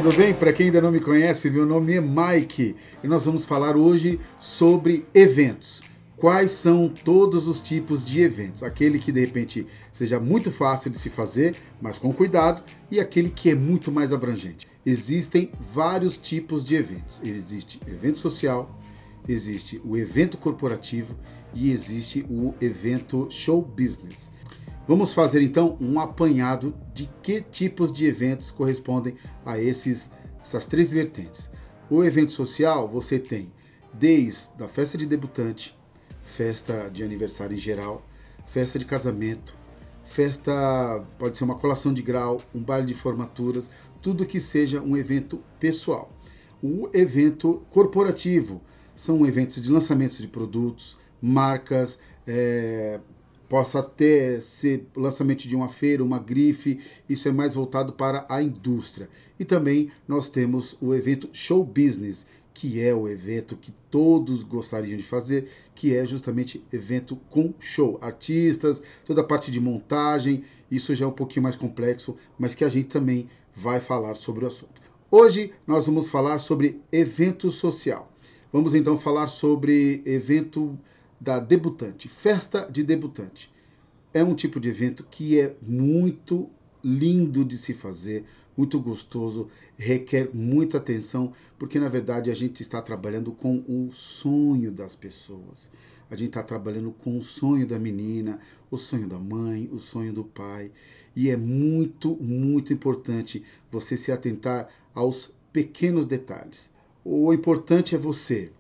tudo bem? Para quem ainda não me conhece, meu nome é Mike e nós vamos falar hoje sobre eventos. Quais são todos os tipos de eventos? Aquele que de repente seja muito fácil de se fazer, mas com cuidado, e aquele que é muito mais abrangente. Existem vários tipos de eventos. Existe evento social, existe o evento corporativo e existe o evento show business. Vamos fazer então um apanhado de que tipos de eventos correspondem a essas três vertentes. O evento social você tem desde a festa de debutante, festa de aniversário em geral, festa de casamento, festa pode ser uma colação de grau, um baile de formaturas, tudo que seja um evento pessoal. O evento corporativo são eventos de lançamento de produtos, marcas, possa até ser lançamento de uma feira, uma grife, isso é mais voltado para a indústria. E também nós temos o evento show business, que é o evento que todos gostariam de fazer, que é justamente evento com show, artistas, toda a parte de montagem, isso já é um pouquinho mais complexo, mas que a gente também vai falar sobre o assunto. Hoje nós vamos falar sobre evento social. Vamos então falar sobre evento da debutante, festa de debutante. É um tipo de evento que é muito lindo de se fazer, muito gostoso, requer muita atenção, porque na verdade a gente está trabalhando com o sonho das pessoas. A gente está trabalhando com o sonho da menina, o sonho da mãe, o sonho do pai. E é muito, muito importante você se atentar aos pequenos detalhes. O importante é você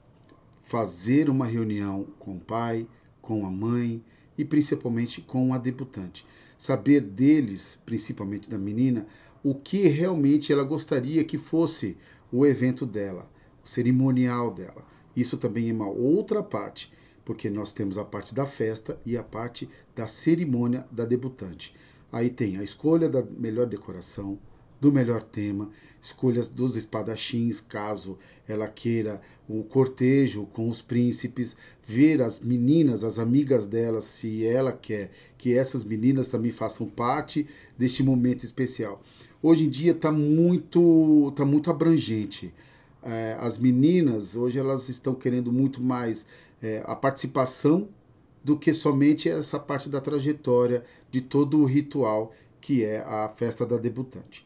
fazer uma reunião com o pai, com a mãe e principalmente com a debutante. Saber deles, principalmente da menina, o que realmente ela gostaria que fosse o evento dela, o cerimonial dela. Isso também é uma outra parte, porque nós temos a parte da festa e a parte da cerimônia da debutante. Aí tem a escolha da melhor decoração, do melhor tema, escolhas dos espadachins, caso ela queira o cortejo com os príncipes, ver as meninas, as amigas dela, se ela quer que essas meninas também façam parte deste momento especial. Hoje em dia tá muito abrangente. As meninas, hoje elas estão querendo muito mais a participação do que somente essa parte da trajetória de todo o ritual que é a festa da debutante.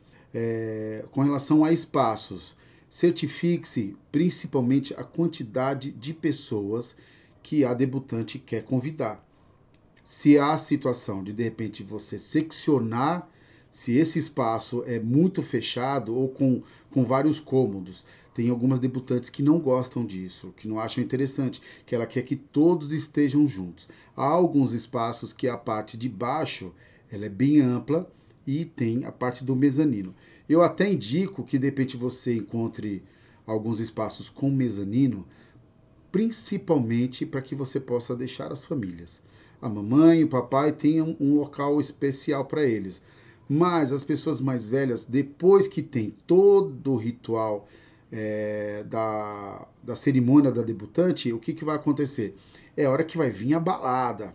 Com relação a espaços, certifique-se principalmente a quantidade de pessoas que a debutante quer convidar. Se há a situação de repente você seccionar, se esse espaço é muito fechado ou com vários cômodos, tem algumas debutantes que não gostam disso, que não acham interessante, que ela quer que todos estejam juntos. Há alguns espaços que a parte de baixo ela é bem ampla e tem a parte do mezanino. Eu até indico que de repente você encontre alguns espaços com mezanino, principalmente para que você possa deixar as famílias. A mamãe e o papai tenham um local especial para eles. Mas as pessoas mais velhas, depois que tem todo o ritual da cerimônia da debutante, o que vai acontecer? É a hora que vai vir a balada.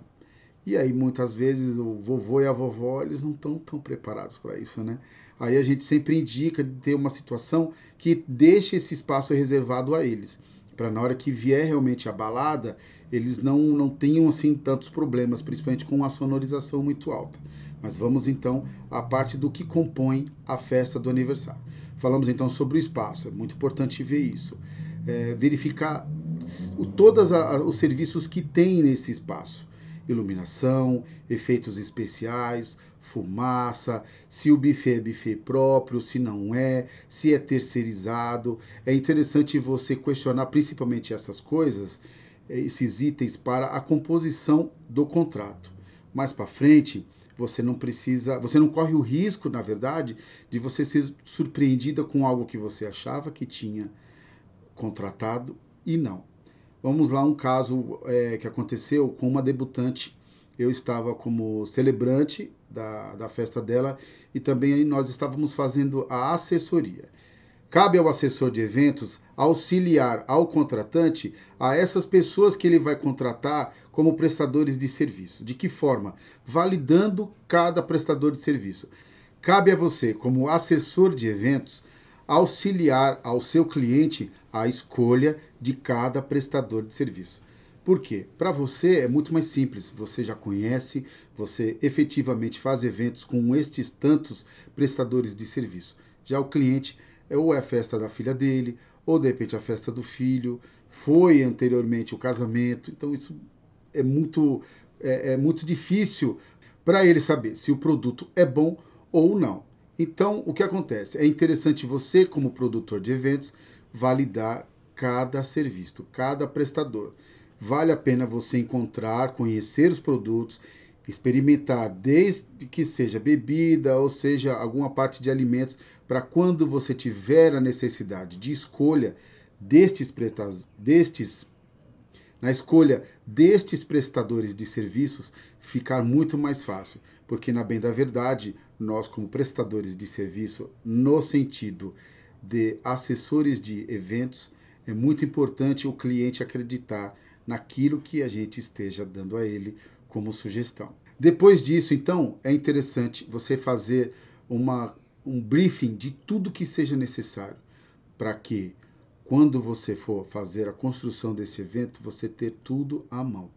E aí, muitas vezes, o vovô e a vovó, eles não estão tão preparados para isso, né? Aí a gente sempre indica de ter uma situação que deixe esse espaço reservado a eles, para na hora que vier realmente a balada, eles não tenham assim tantos problemas, principalmente com a sonorização muito alta. Mas vamos então à parte do que compõe a festa do aniversário. Falamos então sobre o espaço, é muito importante ver isso. Verificar todos os serviços que tem nesse espaço, iluminação, efeitos especiais, fumaça, se o buffet é buffet próprio, se não é, se é terceirizado. É interessante você questionar principalmente essas coisas, esses itens, para a composição do contrato. Mais para frente, você não precisa, você não corre o risco, na verdade, de você ser surpreendida com algo que você achava que tinha contratado e não. Vamos lá, um caso que aconteceu com uma debutante. Eu estava como celebrante da festa dela e também nós estávamos fazendo a assessoria. Cabe ao assessor de eventos auxiliar ao contratante a essas pessoas que ele vai contratar como prestadores de serviço. De que forma? Validando cada prestador de serviço. Cabe a você, como assessor de eventos, auxiliar ao seu cliente a escolha de cada prestador de serviço. Por quê? Para você é muito mais simples, você já conhece, você efetivamente faz eventos com estes tantos prestadores de serviço. Já o cliente ou é a festa da filha dele, ou de repente a festa do filho, foi anteriormente o casamento, então isso é muito difícil para ele saber se o produto é bom ou não. Então, o que acontece? É interessante você, como produtor de eventos, validar cada serviço, cada prestador. Vale a pena você encontrar, conhecer os produtos, experimentar, desde que seja bebida ou seja alguma parte de alimentos, para quando você tiver a necessidade de escolha na escolha destes prestadores de serviços, ficar muito mais fácil, porque na bem da verdade, nós como prestadores de serviço, no sentido de assessores de eventos, é muito importante o cliente acreditar naquilo que a gente esteja dando a ele como sugestão. Depois disso, então, é interessante você fazer um briefing de tudo que seja necessário para que, quando você for fazer a construção desse evento, você ter tudo à mão.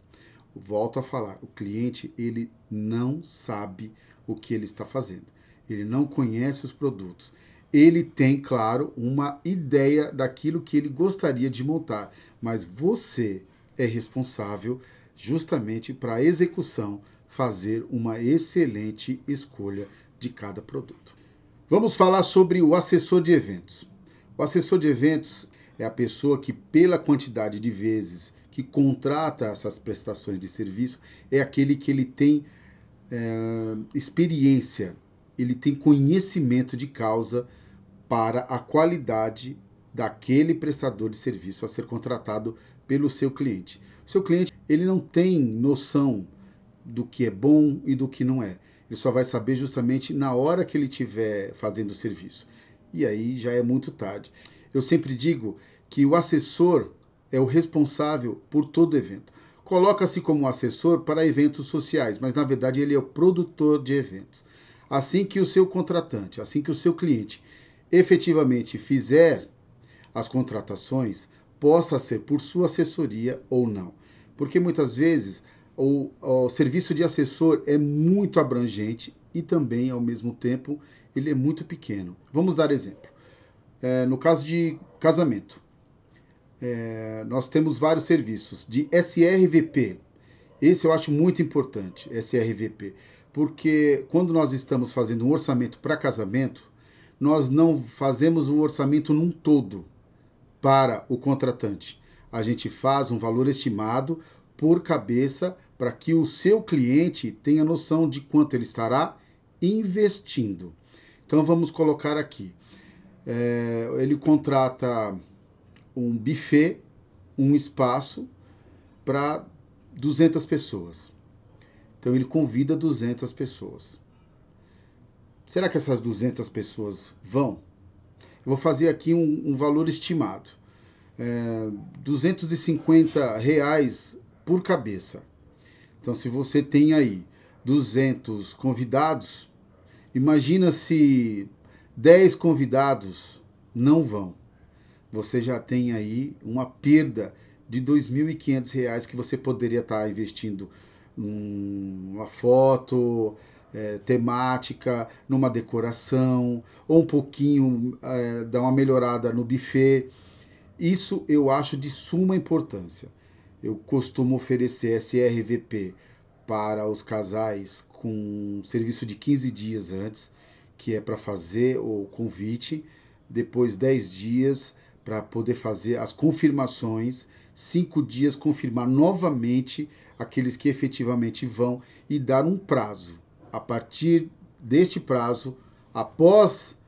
Volto a falar, o cliente ele não sabe o que ele está fazendo. Ele não conhece os produtos. Ele tem, claro, uma ideia daquilo que ele gostaria de montar, mas você é responsável justamente para a execução, fazer uma excelente escolha de cada produto. Vamos falar sobre o assessor de eventos. O assessor de eventos é a pessoa que, pela quantidade de vezes que contrata essas prestações de serviço, é aquele que ele tem experiência, ele tem conhecimento de causa para a qualidade daquele prestador de serviço a ser contratado pelo seu cliente. O seu cliente ele não tem noção do que é bom e do que não é. Ele só vai saber justamente na hora que ele estiver fazendo o serviço. E aí já é muito tarde. Eu sempre digo que o assessor é o responsável por todo evento. Coloca-se como assessor para eventos sociais, mas na verdade ele é o produtor de eventos. Assim que o seu contratante, assim que o seu cliente efetivamente fizer as contratações, possa ser por sua assessoria ou não. Porque muitas vezes o serviço de assessor é muito abrangente e também, ao mesmo tempo, ele é muito pequeno. Vamos dar exemplo. No caso de casamento, nós temos vários serviços de SRVP. Esse eu acho muito importante, SRVP, porque quando nós estamos fazendo um orçamento para casamento, nós não fazemos o orçamento num todo para o contratante. A gente faz um valor estimado por cabeça para que o seu cliente tenha noção de quanto ele estará investindo. Então vamos colocar aqui. Ele contrata um buffet, um espaço para 200 pessoas. Então ele convida 200 pessoas. Será que essas 200 pessoas vão? Eu vou fazer aqui um valor estimado. R$ 250 por cabeça. Então, se você tem aí 200 convidados, imagina se 10 convidados não vão. Você já tem aí uma perda de R$ 2.500 que você poderia estar investindo numa foto temática, numa decoração, ou um pouquinho dar uma melhorada no buffet. Isso eu acho de suma importância. Eu costumo oferecer SRVP para os casais com serviço de 15 dias antes, que é para fazer o convite, depois 10 dias para poder fazer as confirmações, 5 dias confirmar novamente aqueles que efetivamente vão e dar um prazo. A partir deste prazo, após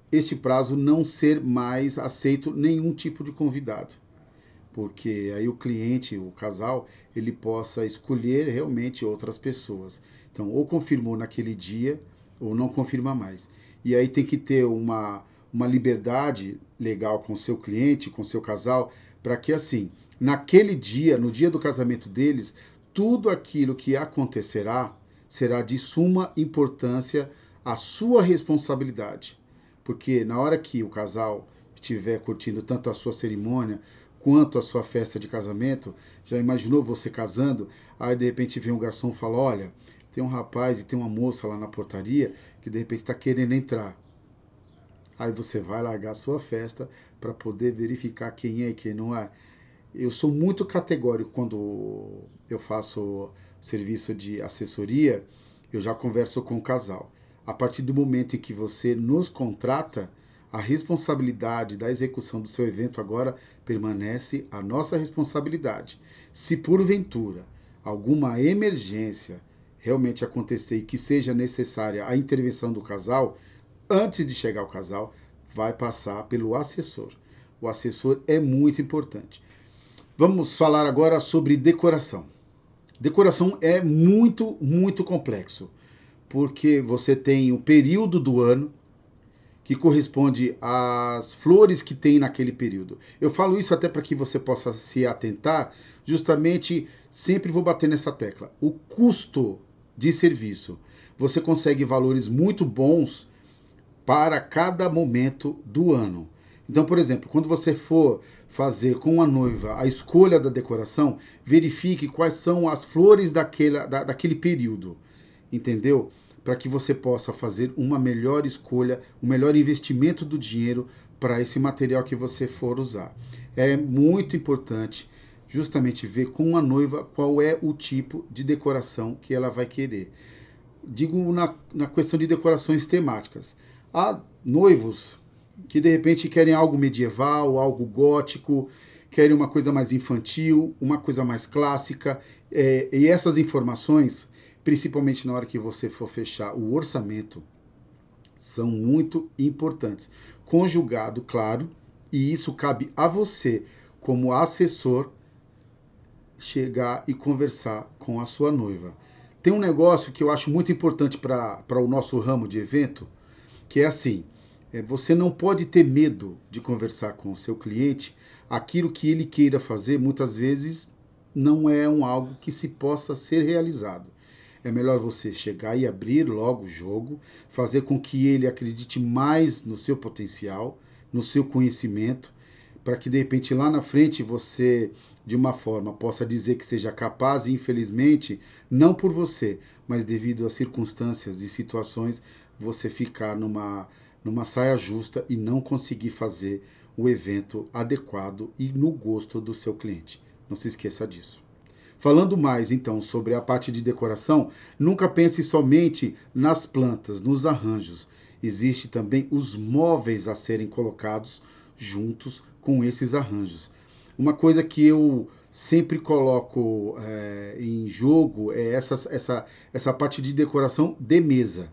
este prazo, não ser mais aceito nenhum tipo de convidado. Porque aí o cliente, o casal, ele possa escolher realmente outras pessoas. Então, ou confirmou naquele dia, ou não confirma mais. E aí tem que ter uma liberdade legal com o seu cliente, com o seu casal, para que assim, naquele dia, no dia do casamento deles, tudo aquilo que acontecerá será de suma importância a sua responsabilidade. porque na hora que o casal estiver curtindo tanto a sua cerimônia quanto a sua festa de casamento, já imaginou você casando, aí de repente vem um garçom e fala, olha, tem um rapaz e tem uma moça lá na portaria que de repente está querendo entrar. Aí você vai largar a sua festa para poder verificar quem é e quem não é. Eu sou muito categórico quando eu faço serviço de assessoria, eu já converso com o casal. A partir do momento em que você nos contrata, a responsabilidade da execução do seu evento agora permanece a nossa responsabilidade. Se porventura alguma emergência realmente acontecer e que seja necessária a intervenção do casal, antes de chegar ao casal, vai passar pelo assessor. O assessor é muito importante. Vamos falar agora sobre decoração. Decoração é muito complexo, porque você tem o período do ano que corresponde às flores que tem naquele período. Eu falo isso até para que você possa se atentar, justamente sempre vou bater nessa tecla. O custo de serviço. Você consegue valores muito bons para cada momento do ano. Então, por exemplo, quando você for fazer com a noiva a escolha da decoração, verifique quais são as flores daquele período, entendeu? Para que você possa fazer uma melhor escolha, um melhor investimento do dinheiro para esse material que você for usar. É muito importante justamente ver com a noiva qual é o tipo de decoração que ela vai querer. Digo na questão de decorações temáticas. Há noivos que de repente querem algo medieval, algo gótico, querem uma coisa mais infantil, uma coisa mais clássica. E essas informações, principalmente na hora que você for fechar o orçamento, são muito importantes. Conjugado, claro, e isso cabe a você, como assessor, chegar e conversar com a sua noiva. Tem um negócio que eu acho muito importante para o nosso ramo de evento, que é assim, você não pode ter medo de conversar com o seu cliente. Aquilo que ele queira fazer, muitas vezes, não é algo que se possa ser realizado. É melhor você chegar e abrir logo o jogo, fazer com que ele acredite mais no seu potencial, no seu conhecimento, para que de repente lá na frente você, de uma forma, possa dizer que seja capaz e infelizmente, não por você, mas devido às circunstâncias e situações, você ficar numa saia justa e não conseguir fazer o evento adequado e no gosto do seu cliente. Não se esqueça disso. Falando mais então sobre a parte de decoração, nunca pense somente nas plantas, nos arranjos. Existe também os móveis a serem colocados juntos com esses arranjos. Uma coisa que eu sempre coloco em jogo é essa parte de decoração de mesa.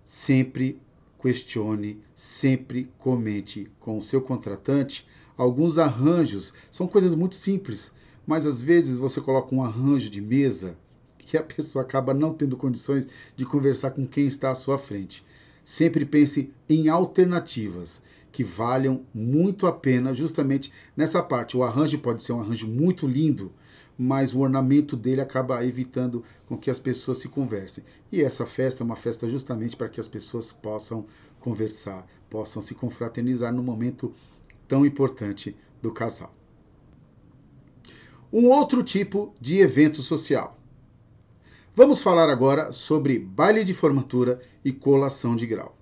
Sempre questione, sempre comente com o seu contratante. Alguns arranjos são coisas muito simples, mas às vezes você coloca um arranjo de mesa que a pessoa acaba não tendo condições de conversar com quem está à sua frente. Sempre pense em alternativas que valham muito a pena justamente nessa parte. O arranjo pode ser um arranjo muito lindo, mas o ornamento dele acaba evitando com que as pessoas se conversem. E essa festa é uma festa justamente para que as pessoas possam conversar, possam se confraternizar no momento tão importante do casal. Um outro tipo de evento social. Vamos falar agora sobre baile de formatura e colação de grau.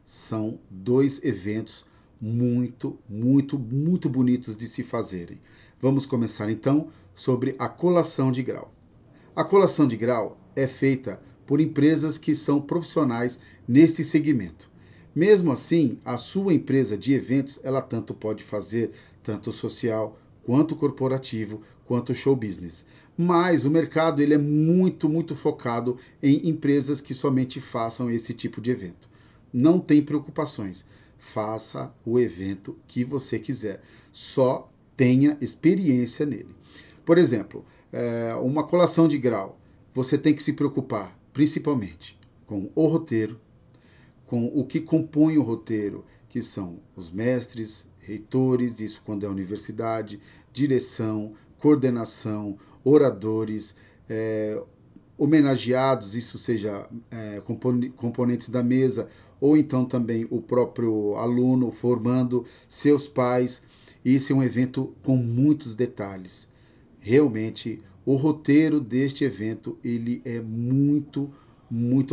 São dois eventos muito bonitos de se fazerem. Vamos começar então sobre a colação de grau. A colação de grau é feita por empresas que são profissionais nesse segmento. Mesmo assim, a sua empresa de eventos, ela tanto pode fazer tanto social, quanto corporativo, quanto show business. Mas o mercado ele é muito focado em empresas que somente façam esse tipo de evento. Não tem preocupações. Faça o evento que você quiser. Só tenha experiência nele. Por exemplo, uma colação de grau, você tem que se preocupar principalmente com o roteiro, com o que compõe o roteiro, que são os mestres, reitores, isso quando é universidade, direção, coordenação, oradores, homenageados, isso seja componentes da mesa, ou então também o próprio aluno formando seus pais. Esse é um evento com muitos detalhes. Realmente, o roteiro deste evento ele é muito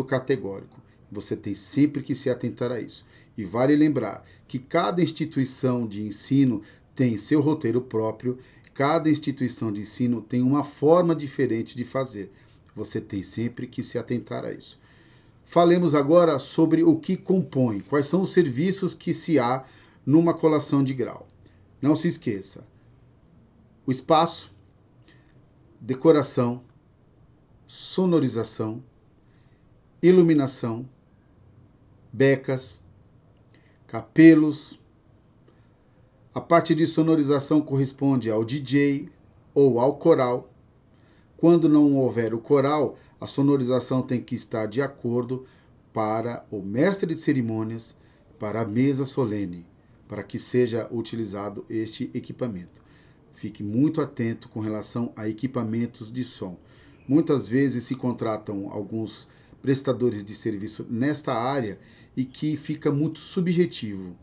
categórico. Você tem sempre que se atentar a isso. E vale lembrar que cada instituição de ensino tem seu roteiro próprio, cada instituição de ensino tem uma forma diferente de fazer. Você tem sempre que se atentar a isso. Falemos agora sobre o que compõe, quais são os serviços que se há numa colação de grau. Não se esqueça: o espaço, decoração, sonorização, iluminação, becas, capelos. A parte de sonorização corresponde ao DJ ou ao coral. Quando não houver o coral, a sonorização tem que estar de acordo para o mestre de cerimônias, para a mesa solene, para que seja utilizado este equipamento. Fique muito atento com relação a equipamentos de som. Muitas vezes se contratam alguns prestadores de serviço nesta área e que fica muito subjetivo.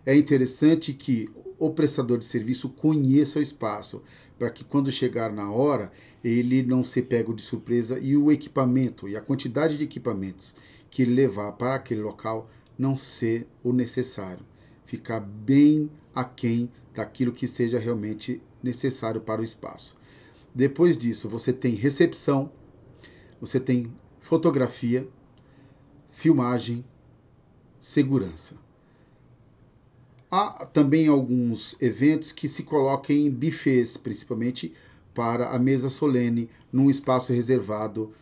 É interessante que o prestador de serviço conheça o espaço, para que quando chegar na hora, ele não se pegue de surpresa e o equipamento e a quantidade de equipamentos que ele levar para aquele local não ser o necessário. Ficar bem aquém daquilo que seja realmente necessário para o espaço. Depois disso, você tem recepção, você tem fotografia, filmagem, segurança. Há também alguns eventos que se colocam em buffets, principalmente para a mesa solene, num espaço reservado,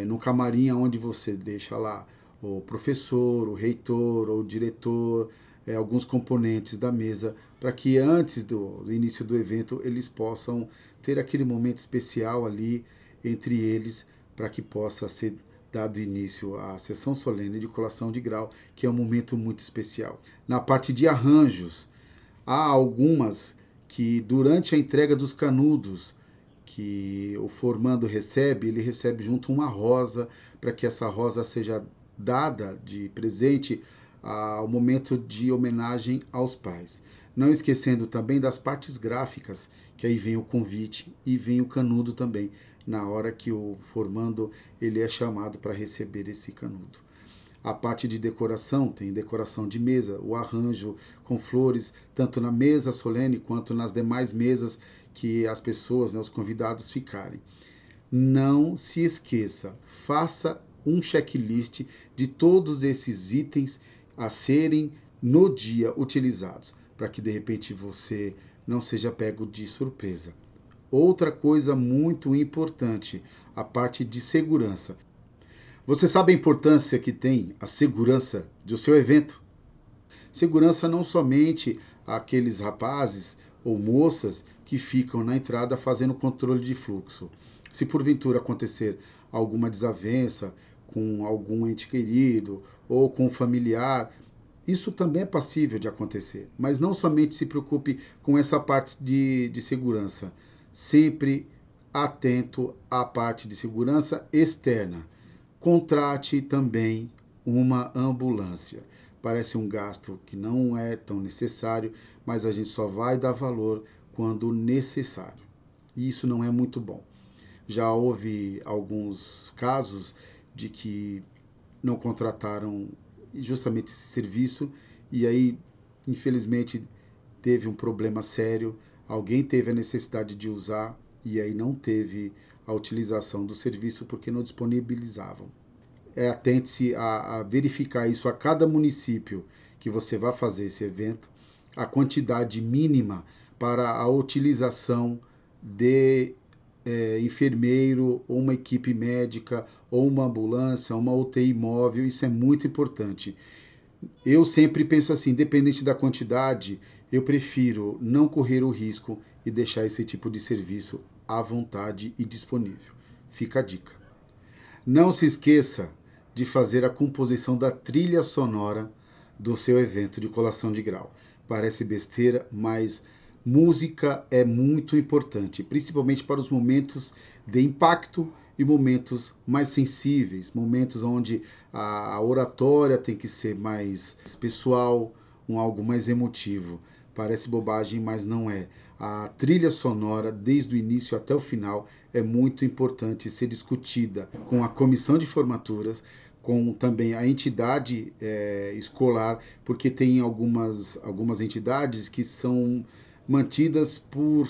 no camarim, onde você deixa lá o professor, o reitor ou o diretor, alguns componentes da mesa, para que antes do início do evento eles possam ter aquele momento especial ali entre eles, para que possa ser dado início à sessão solene de colação de grau, que é um momento muito especial. Na parte de arranjos, há algumas que durante a entrega dos canudos que o formando recebe, ele recebe junto uma rosa, para que essa rosa seja dada de presente ao momento de homenagem aos pais. Não esquecendo também das partes gráficas, que aí vem o convite e vem o canudo também, na hora que o formando ele é chamado para receber esse canudo. A parte de decoração, tem decoração de mesa, o arranjo com flores, tanto na mesa solene quanto nas demais mesas que as pessoas, os convidados ficarem. Não se esqueça, faça um checklist de todos esses itens a serem no dia utilizados, para que de repente você não seja pego de surpresa. Outra coisa muito importante, a parte de segurança. Você sabe a importância que tem a segurança do seu evento? Segurança não somente aqueles rapazes ou moças que ficam na entrada fazendo controle de fluxo. Se porventura acontecer alguma desavença com algum ente querido ou com um familiar, isso também é passível de acontecer. Mas não somente se preocupe com essa parte de segurança. Sempre atento à parte de segurança externa. Contrate também uma ambulância. Parece um gasto que não é tão necessário, mas a gente só vai dar valor quando necessário. E isso não é muito bom. Já houve alguns casos de que não contrataram justamente esse serviço e aí, infelizmente, teve um problema sério. Alguém teve a necessidade de usar e aí não teve a utilização do serviço porque não disponibilizavam. Atente-se a verificar isso a cada município que você vai fazer esse evento, a quantidade mínima para a utilização de enfermeiro, ou uma equipe médica, ou uma ambulância, uma UTI móvel, isso é muito importante. Eu sempre penso assim, independente da quantidade, eu prefiro não correr o risco e deixar esse tipo de serviço à vontade e disponível. Fica a dica. Não se esqueça de fazer a composição da trilha sonora do seu evento de colação de grau. Parece besteira, mas música é muito importante, principalmente para os momentos de impacto e momentos mais sensíveis, momentos onde a oratória tem que ser mais pessoal, algo mais emotivo. Parece bobagem, mas não é. A trilha sonora, desde o início até o final, é muito importante ser discutida com a comissão de formaturas, com também a entidade escolar, porque tem algumas entidades que são mantidas por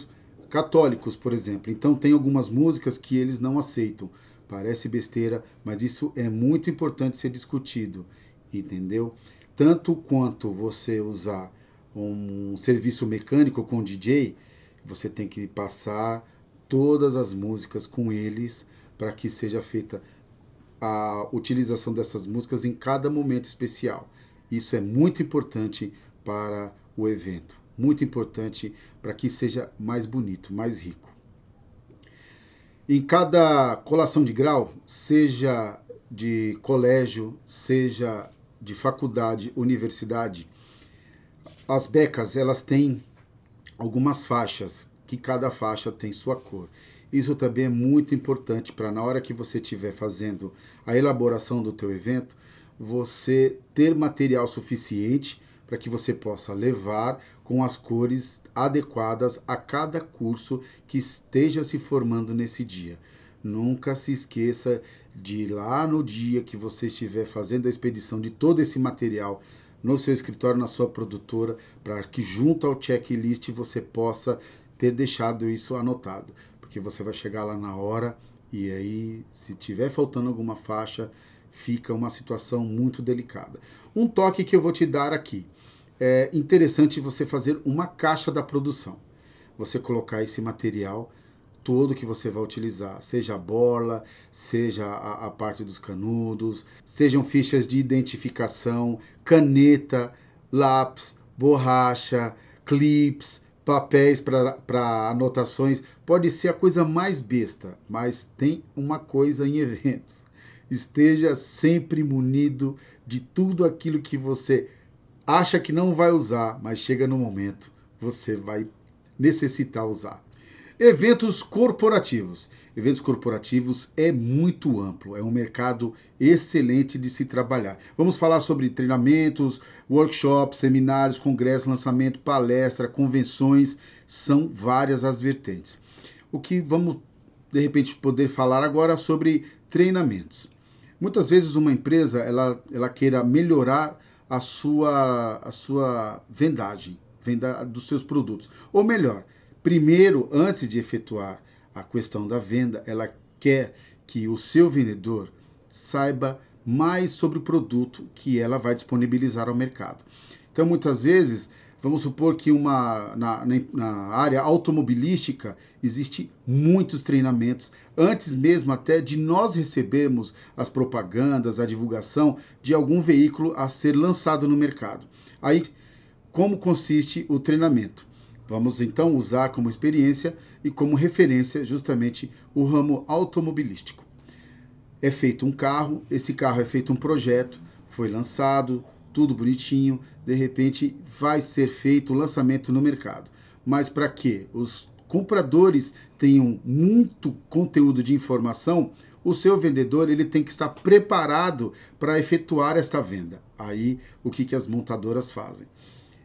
católicos, por exemplo. Então tem algumas músicas que eles não aceitam. Parece besteira, mas isso é muito importante ser discutido, entendeu? Tanto quanto você usar um serviço mecânico com DJ, você tem que passar todas as músicas com eles para que seja feita a utilização dessas músicas em cada momento especial. Isso é muito importante para o evento, muito importante para que seja mais bonito, mais rico. Em cada colação de grau, seja de colégio, seja de faculdade, universidade, as becas elas têm algumas faixas, que cada faixa tem sua cor. Isso também é muito importante para na hora que você estiver fazendo a elaboração do teu evento, você ter material suficiente para que você possa levar com as cores adequadas a cada curso que esteja se formando nesse dia. Nunca se esqueça de ir lá no dia que você estiver fazendo a expedição de todo esse material no seu escritório, na sua produtora, para que junto ao checklist você possa ter deixado isso anotado, porque você vai chegar lá na hora e aí, se tiver faltando alguma faixa, fica uma situação muito delicada. Um toque que eu vou te dar aqui, é interessante você fazer uma caixa da produção, você colocar esse material todo que você vai utilizar, seja a borla, seja a parte dos canudos, sejam fichas de identificação, caneta, lápis, borracha, clips, papéis para anotações. Pode ser a coisa mais besta, mas tem uma coisa em eventos. Esteja sempre munido de tudo aquilo que você acha que não vai usar, mas chega no momento, você vai necessitar usar. Eventos corporativos. Eventos corporativos é muito amplo, é um mercado excelente de se trabalhar. Vamos falar sobre treinamentos, workshops, seminários, congressos, lançamento, palestra, convenções, são várias as vertentes. O que vamos, de repente, poder falar agora sobre treinamentos. Muitas vezes uma empresa, ela queira melhorar a sua vendagem, venda dos seus produtos. Ou melhor, primeiro, antes de efetuar a questão da venda, ela quer que o seu vendedor saiba mais sobre o produto que ela vai disponibilizar ao mercado. Então, muitas vezes, vamos supor que na área automobilística existe muitos treinamentos, antes mesmo até de nós recebermos as propagandas, a divulgação de algum veículo a ser lançado no mercado. Aí, como consiste o treinamento? Vamos então usar como experiência e como referência justamente o ramo automobilístico. É feito um carro, esse carro é feito um projeto, foi lançado, tudo bonitinho, de repente vai ser feito o lançamento no mercado. Mas para que os compradores tenham muito conteúdo de informação, o seu vendedor ele tem que estar preparado para efetuar esta venda. Aí o que as montadoras fazem?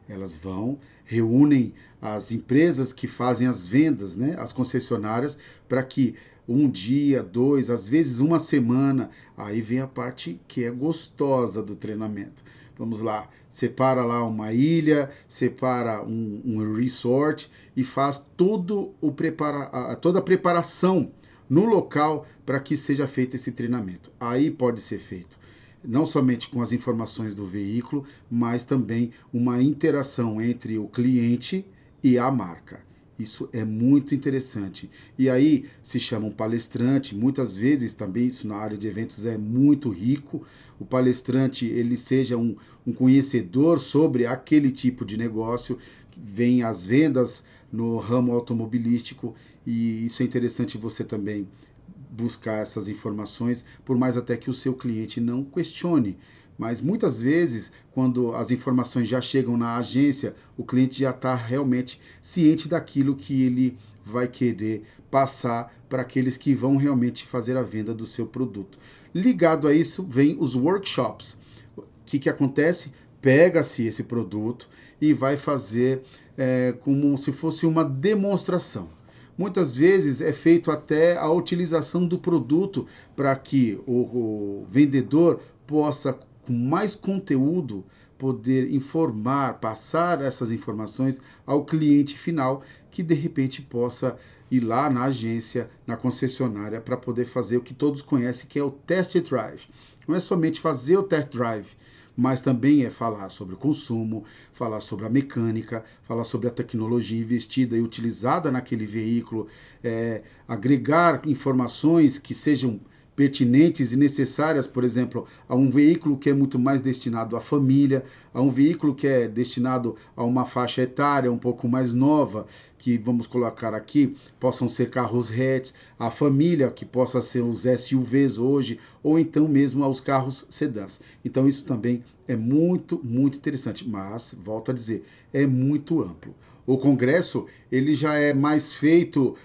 Elas vão, reúnem as empresas que fazem as vendas, né, as concessionárias, para que um dia, dois, às vezes uma semana, aí vem a parte que é gostosa do treinamento. Vamos lá, separa lá uma ilha, separa um resort e faz toda a preparação no local para que seja feito esse treinamento. Aí pode ser feito não somente com as informações do veículo, mas também uma interação entre o cliente e a marca. Isso é muito interessante. E aí se chama um palestrante, muitas vezes também isso na área de eventos é muito rico. O palestrante ele seja um conhecedor sobre aquele tipo de negócio, vem as vendas no ramo automobilístico e isso é interessante você também buscar essas informações, por mais até que o seu cliente não questione. Mas muitas vezes, quando as informações já chegam na agência, o cliente já está realmente ciente daquilo que ele vai querer passar para aqueles que vão realmente fazer a venda do seu produto. Ligado a isso, vem os workshops. O que acontece? Pega-se esse produto e vai fazer como se fosse uma demonstração. Muitas vezes é feito até a utilização do produto para que o vendedor possa, com mais conteúdo, poder informar, passar essas informações ao cliente final, que de repente possa ir lá na agência, na concessionária, para poder fazer o que todos conhecem, que é o test drive. Não é somente fazer o test drive, mas também é falar sobre o consumo, falar sobre a mecânica, falar sobre a tecnologia investida e utilizada naquele veículo, agregar informações que sejam pertinentes e necessárias, por exemplo, a um veículo que é muito mais destinado à família, a um veículo que é destinado a uma faixa etária um pouco mais nova, que vamos colocar aqui, possam ser carros hatch, a família, que possa ser os SUVs hoje, ou então mesmo aos carros sedãs. Então isso também é muito, muito interessante, mas, volto a dizer, é muito amplo. O congresso, ele já é mais feito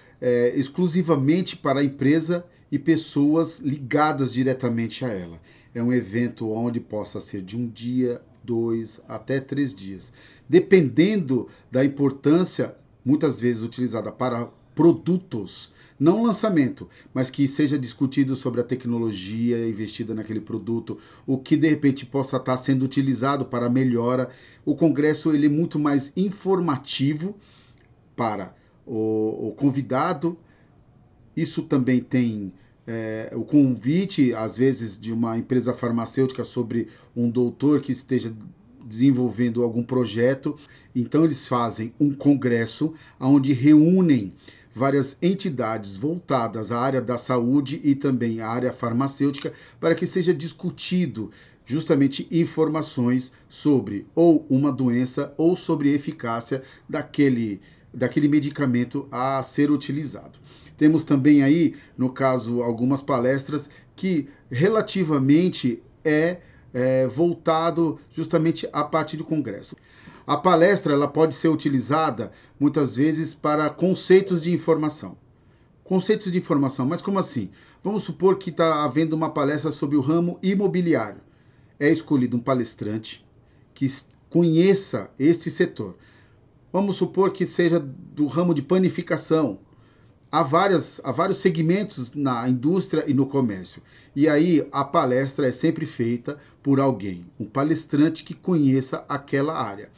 exclusivamente para a empresa e pessoas ligadas diretamente a ela. É um evento onde possa ser de um dia, 2 até 3 dias. Dependendo da importância, muitas vezes utilizada para produtos, não lançamento, mas que seja discutido sobre a tecnologia investida naquele produto, o que de repente possa estar sendo utilizado para melhora. O congresso ele é muito mais informativo para o convidado. Isso também tem o convite, às vezes, de uma empresa farmacêutica sobre um doutor que esteja desenvolvendo algum projeto. Então, eles fazem um congresso onde reúnem várias entidades voltadas à área da saúde e também à área farmacêutica para que seja discutido justamente informações sobre ou uma doença ou sobre a eficácia daquele medicamento a ser utilizado. Temos também aí, no caso, algumas palestras que relativamente voltado justamente à parte do congresso. A palestra ela pode ser utilizada muitas vezes para conceitos de informação. Conceitos de informação, mas como assim? Vamos supor que está havendo uma palestra sobre o ramo imobiliário. É escolhido um palestrante que conheça este setor. Vamos supor que seja do ramo de panificação. Há vários segmentos na indústria e no comércio. E aí a palestra é sempre feita por alguém, um palestrante que conheça aquela área.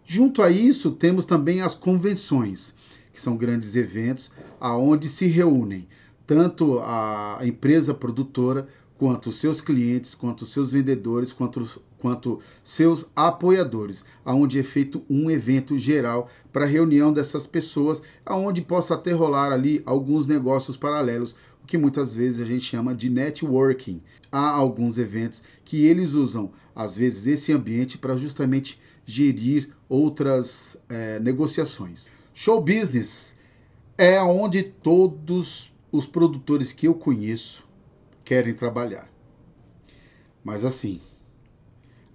Junto a isso, temos também as convenções, que são grandes eventos aonde se reúnem tanto a empresa produtora, quanto os seus clientes, quanto os seus vendedores, quanto seus apoiadores, aonde é feito um evento geral para a reunião dessas pessoas, aonde possa até rolar ali alguns negócios paralelos, o que muitas vezes a gente chama de networking. Há alguns eventos que eles usam, às vezes, esse ambiente para justamente gerir outras negociações. Show business é onde todos os produtores que eu conheço querem trabalhar. Mas assim,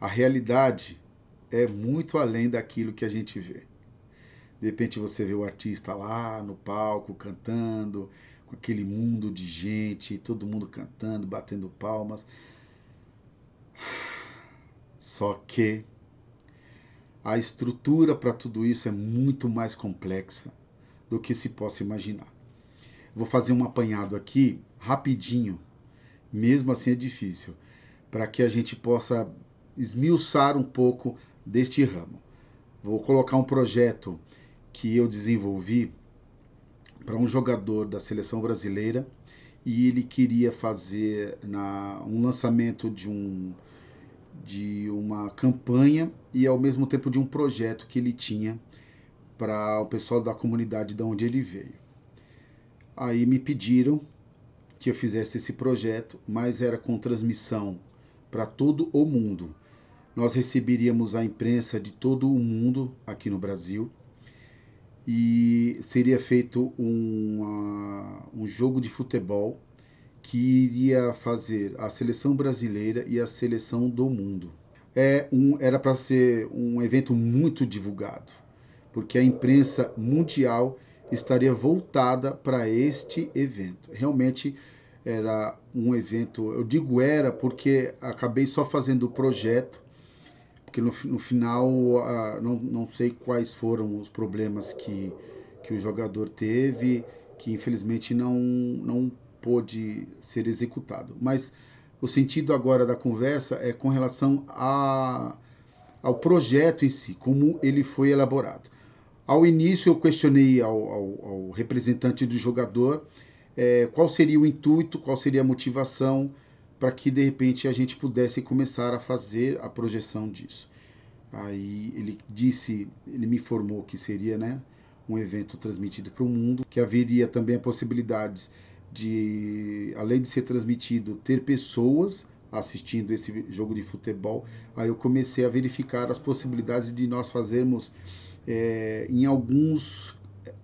a realidade é muito além daquilo que a gente vê. De repente você vê o artista lá no palco cantando, com aquele mundo de gente, todo mundo cantando, batendo palmas. Só que a estrutura para tudo isso é muito mais complexa do que se possa imaginar. Vou fazer um apanhado aqui, rapidinho, mesmo assim é difícil, para que a gente possa esmiuçar um pouco deste ramo. Vou colocar um projeto que eu desenvolvi para um jogador da seleção brasileira e ele queria fazer um lançamento de uma campanha e ao mesmo tempo de um projeto que ele tinha para o pessoal da comunidade de onde ele veio. Aí me pediram que eu fizesse esse projeto, mas era com transmissão para todo o mundo. Nós receberíamos a imprensa de todo o mundo aqui no Brasil e seria feito um jogo de futebol que iria fazer a seleção brasileira e a seleção do mundo. Era para ser um evento muito divulgado, porque a imprensa mundial estaria voltada para este evento. Realmente era um evento, eu digo era porque acabei só fazendo o projeto, porque no final não sei quais foram os problemas que o jogador teve, que infelizmente não pôde ser executado. Mas o sentido agora da conversa é com relação ao projeto em si, como ele foi elaborado. Ao início, eu questionei ao representante do jogador qual seria o intuito, qual seria a motivação para que de repente a gente pudesse começar a fazer a projeção disso. Aí ele me informou que seria, né, um evento transmitido para o mundo, que haveria também a possibilidade de, além de ser transmitido, ter pessoas assistindo esse jogo de futebol. Aí eu comecei a verificar as possibilidades de nós fazermos em alguns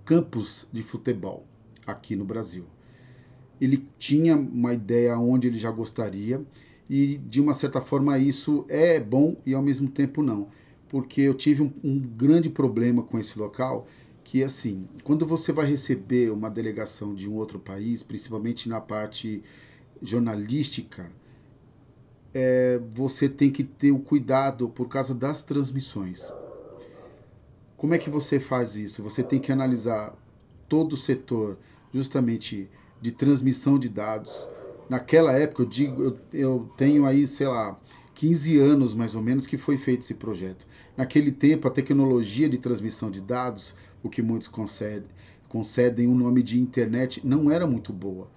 campos de futebol aqui no Brasil. Ele tinha uma ideia onde ele já gostaria e de uma certa forma isso é bom e ao mesmo tempo não, porque eu tive um grande problema com esse local, que assim, quando você vai receber uma delegação de um outro país, principalmente na parte jornalística, você tem que ter o cuidado por causa das transmissões. Como é que você faz isso? Você tem que analisar todo o setor, justamente de transmissão de dados. Naquela época, eu tenho aí, sei lá, 15 anos mais ou menos que foi feito esse projeto. Naquele tempo, a tecnologia de transmissão de dados, o que muitos concedem o nome de internet, não era muito boa.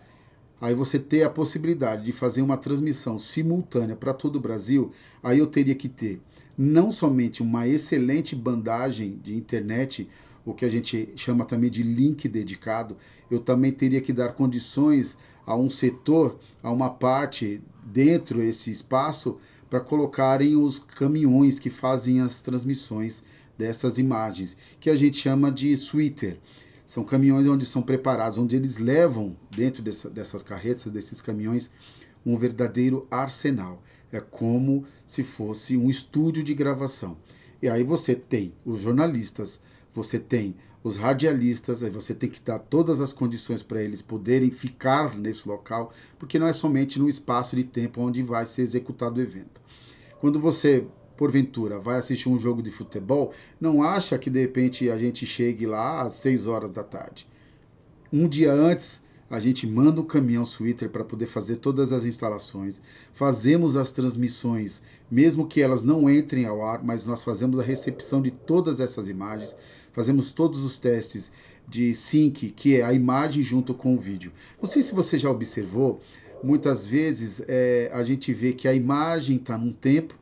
Aí você ter a possibilidade de fazer uma transmissão simultânea para todo o Brasil, aí eu teria que ter não somente uma excelente bandagem de internet, o que a gente chama também de link dedicado, eu também teria que dar condições a um setor, a uma parte dentro desse espaço, para colocarem os caminhões que fazem as transmissões dessas imagens, que a gente chama de sweeter. São caminhões onde são preparados, onde eles levam dentro dessas carretas, desses caminhões, um verdadeiro arsenal. É como se fosse um estúdio de gravação. E aí você tem os jornalistas, você tem os radialistas, aí você tem que dar todas as condições para eles poderem ficar nesse local, porque não é somente no espaço de tempo onde vai ser executado o evento. Quando você, porventura, vai assistir um jogo de futebol, não acha que de repente a gente chegue lá às 6 horas da tarde. Um dia antes, a gente manda o caminhão Twitter para poder fazer todas as instalações, fazemos as transmissões, mesmo que elas não entrem ao ar, mas nós fazemos a recepção de todas essas imagens, fazemos todos os testes de sync, que é a imagem junto com o vídeo. Não sei se você já observou, muitas vezes a gente vê que a imagem está num tempo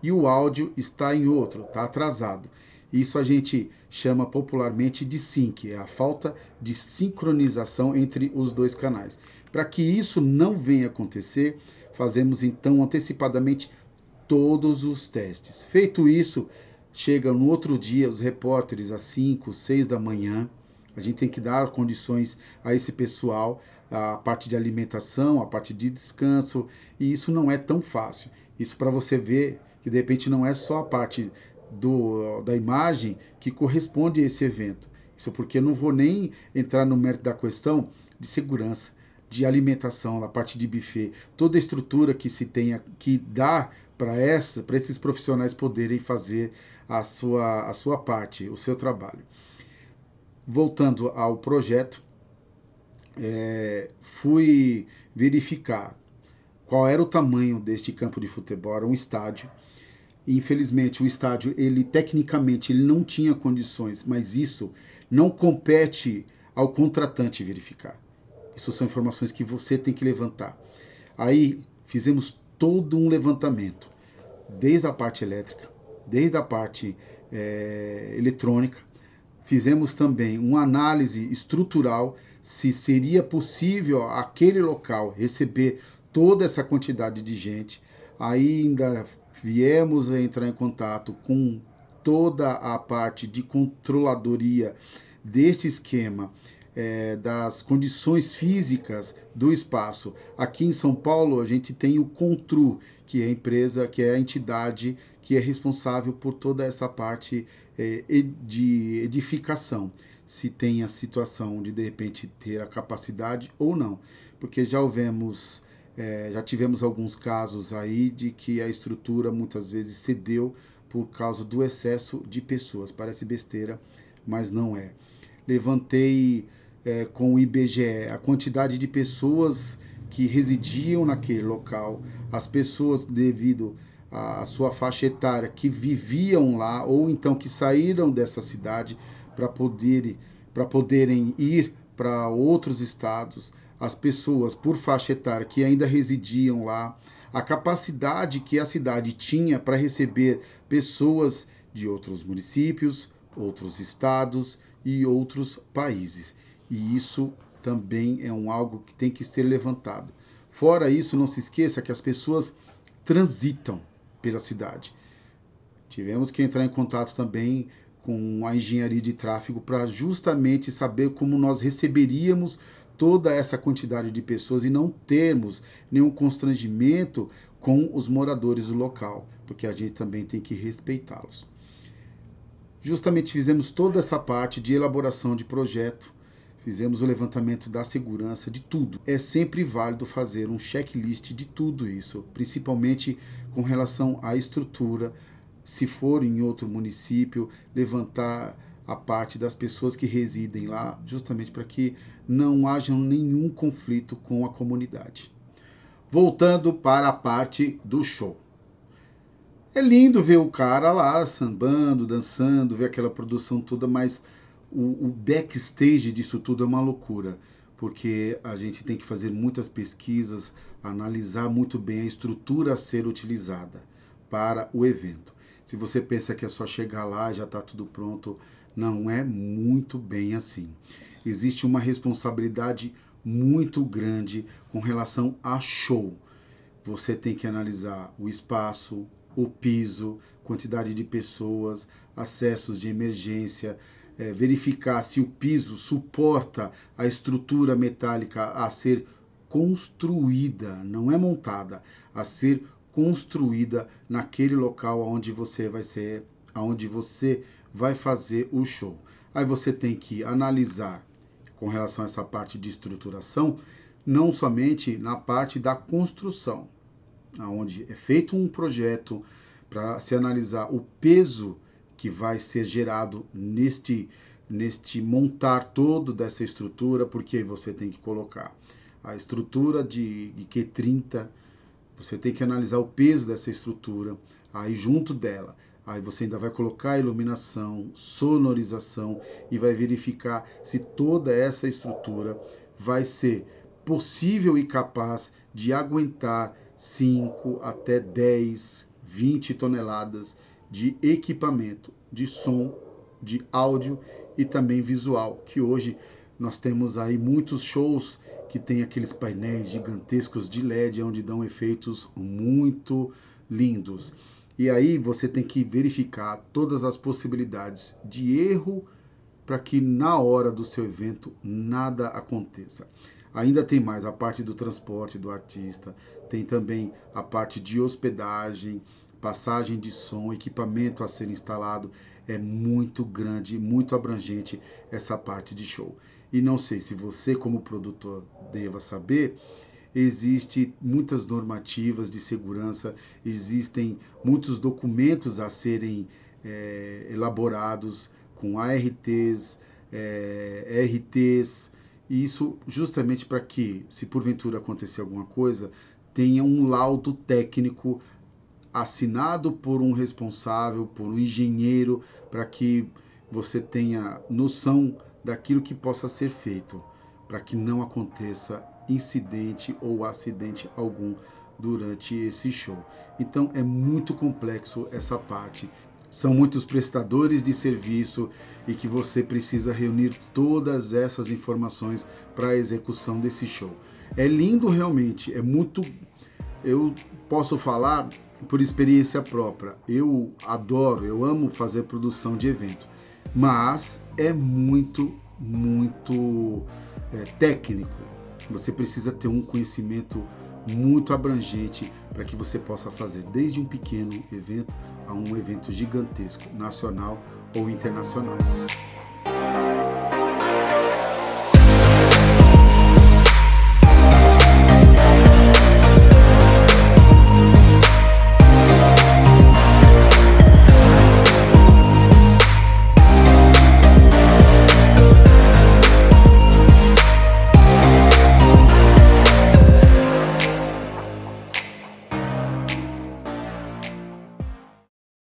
e o áudio está em outro, está atrasado. Isso a gente chama popularmente de sync, é a falta de sincronização entre os dois canais. Para que isso não venha acontecer, fazemos então antecipadamente todos os testes. Feito isso, chega no outro dia os repórteres às 5, 6 da manhã. A gente tem que dar condições a esse pessoal, a parte de alimentação, a parte de descanso, e isso não é tão fácil. Isso para você ver que de repente não é só a parte da imagem que corresponde a esse evento. Isso porque eu não vou nem entrar no mérito da questão de segurança, de alimentação, na parte de buffet, toda a estrutura que se tenha que dar para esses profissionais poderem fazer a sua parte, o seu trabalho. Voltando ao projeto, fui verificar qual era o tamanho deste campo de futebol, era um estádio. E, infelizmente, o estádio, ele tecnicamente ele não tinha condições, mas isso não compete ao contratante verificar. Isso são informações que você tem que levantar. Aí fizemos todo um levantamento, desde a parte elétrica, desde a parte eletrônica. Fizemos também uma análise estrutural se seria possível aquele local receber toda essa quantidade de gente. Aí ainda viemos a entrar em contato com toda a parte de controladoria desse esquema, das condições físicas do espaço. Aqui em São Paulo, a gente tem o Contru, que é a empresa, que é a entidade que é responsável por toda essa parte de edificação. se tem a situação de repente ter a capacidade ou não, porque já tivemos alguns casos aí de que a estrutura muitas vezes cedeu por causa do excesso de pessoas. Parece besteira, mas não é. Levantei com o IBGE a quantidade de pessoas que residiam naquele local, as pessoas devido à sua faixa etária que viviam lá ou então que saíram dessa cidade para poderem ir para outros estados, as pessoas por faixa etária que ainda residiam lá, a capacidade que a cidade tinha para receber pessoas de outros municípios, outros estados e outros países. E isso também é algo que tem que ser levantado. Fora isso, não se esqueça que as pessoas transitam pela cidade. Tivemos que entrar em contato também com a engenharia de tráfego para justamente saber como nós receberíamos toda essa quantidade de pessoas e não termos nenhum constrangimento com os moradores do local, porque a gente também tem que respeitá-los. Justamente fizemos toda essa parte de elaboração de projeto, fizemos o levantamento da segurança, de tudo. É sempre válido fazer um checklist de tudo isso, principalmente com relação à estrutura. Se for em outro município, levantar a parte das pessoas que residem lá, justamente para que não haja nenhum conflito com a comunidade. Voltando para a parte do show. É lindo ver o cara lá sambando, dançando, ver aquela produção toda, mas o backstage disso tudo é uma loucura, porque a gente tem que fazer muitas pesquisas, analisar muito bem a estrutura a ser utilizada para o evento. Se você pensa que é só chegar lá e já está tudo pronto, não é muito bem assim. Existe uma responsabilidade muito grande com relação a show. Você tem que analisar o espaço, o piso, quantidade de pessoas, acessos de emergência, verificar se o piso suporta a estrutura metálica a ser construída, não é montada, a ser construída naquele local onde você vai fazer o show. Aí você tem que analisar com relação a essa parte de estruturação, não somente na parte da construção, onde é feito um projeto para se analisar o peso que vai ser gerado neste montar todo dessa estrutura, porque você tem que colocar a estrutura de Q30, você tem que analisar o peso dessa estrutura, aí junto dela, aí você ainda vai colocar iluminação, sonorização e vai verificar se toda essa estrutura vai ser possível e capaz de aguentar 5 até 10, 20 toneladas de equipamento, de som, de áudio e também visual, que hoje nós temos aí muitos shows que tem aqueles painéis gigantescos de LED, onde dão efeitos muito lindos. E aí você tem que verificar todas as possibilidades de erro para que na hora do seu evento nada aconteça. Ainda tem mais a parte do transporte do artista, tem também a parte de hospedagem, passagem de som, equipamento a ser instalado. É muito grande, muito abrangente essa parte de show. E não sei se você, como produtor, deva saber, existem muitas normativas de segurança, existem muitos documentos a serem elaborados com ARTs, RTs, e isso justamente para que, se porventura acontecer alguma coisa, tenha um laudo técnico assinado por um responsável, por um engenheiro, para que você tenha noção daquilo que possa ser feito, para que não aconteça incidente ou acidente algum durante esse show. Então é muito complexo essa parte. São muitos prestadores de serviço e que você precisa reunir todas essas informações para a execução desse show. É lindo realmente, é muito. Eu posso falar por experiência própria. Eu adoro, eu amo fazer produção de evento, mas é muito técnico. Você precisa ter um conhecimento muito abrangente para que você possa fazer desde um pequeno evento a um evento gigantesco, nacional ou internacional.